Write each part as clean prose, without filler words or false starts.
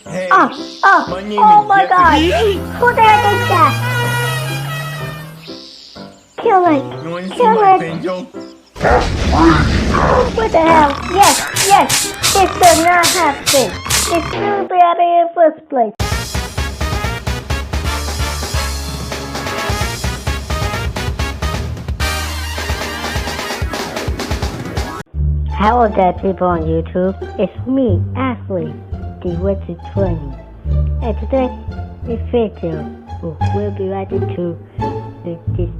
Hey, my name oh is my God! Jeffrey. Who the heck is that? Kill it! You want to see Kill my it! banjo? What the hell? Yes! This does not happen! It shouldn't be out in the first place! Hello there, people on YouTube. It's me, Ashley, the Wizard 20. And today, this video will be related to the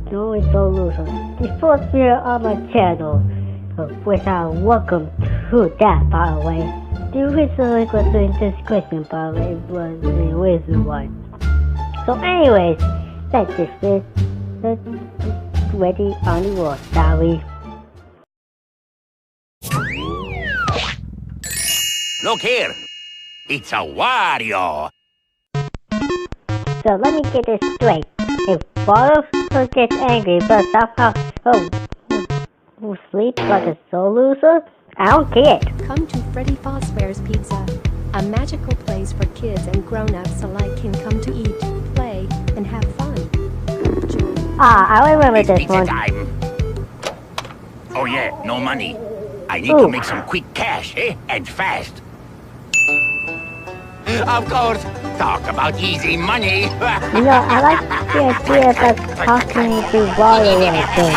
Snoring solution. The first video on my channel, which welcome to that, by the way. The original link was in the description, by the way. It was the original one. So anyways, let's just get ready on the wall, shall we? Look here. It's a Wario. So let me get this straight. If Wario gets angry but somehow who sleeps like a soul loser, I don't get it. Come to Freddy Fazbear's Pizza, a magical place for kids and grown-ups alike can come to eat, play, and have fun. I remember It's this pizza one. time. Oh yeah, no money. I need Ooh. to make some quick cash, and fast. Of course, talk about easy money. You know, I like the idea of us talking to Wario like this.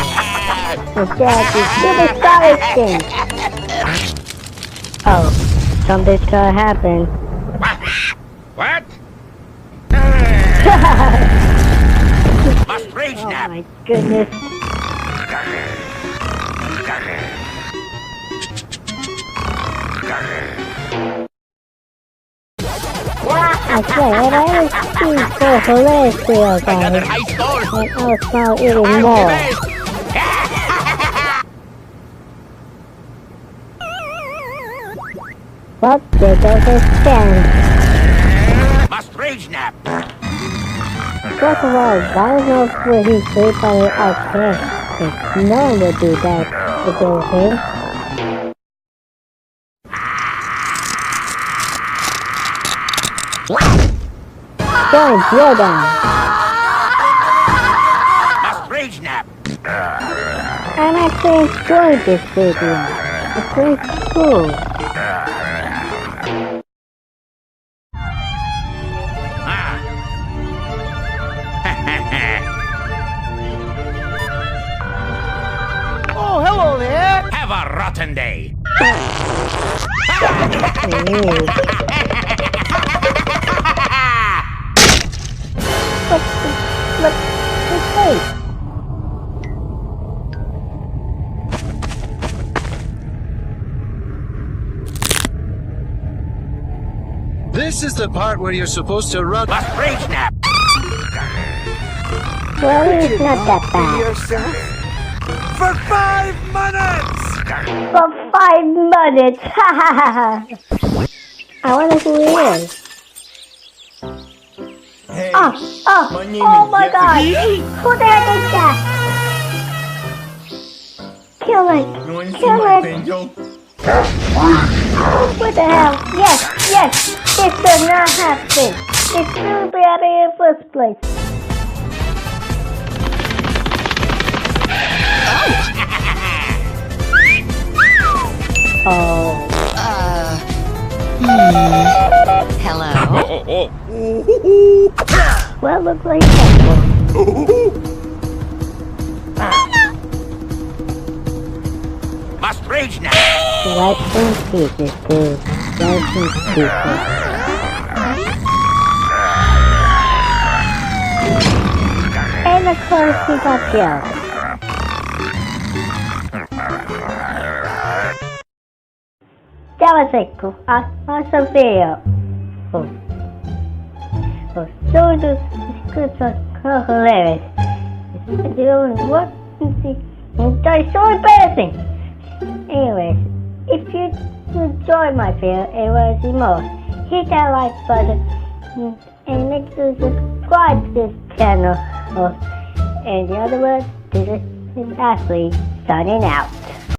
Instead of these stupid Sonic things. Oh, something's gonna happen. What? Must rage Oh nap. my goodness. I swear, if I ever see so hilarious video, Another guys, high score. and I'll smile even more. Well, there goes his stand. Must rage nap. First of all, why knows where he sleep on the outside? Because no one would do that if it was him. Going drill down. Must rage nap. I'm actually enjoying this video. It's very cool. Ah. Oh, hello there! Have a rotten day. Ooh. Wait. This is the part where you're supposed to run. Must rage nap. Well, it's not that bad. Yourself for 5 minutes! For 5 minutes! I wonder who he is. Hey, my name Oh is my God! Jeffrey. Who the heck is that? Kill it! You want to see Kill my it! banjo? What the hell? Yes! This does not happen! It shouldn't be out in the first place! Oh. Hello? Well, looks like that. Must rage nap. Let's in pieces, dude. Let's in pieces. And of course, we got Joe. That was a cool, awesome video. So good, so hilarious. What? That's so embarrassing. Anyways, if you enjoyed my video and want to see more, hit that like button and make sure to subscribe to this channel. And the other one, this is Ashley signing out.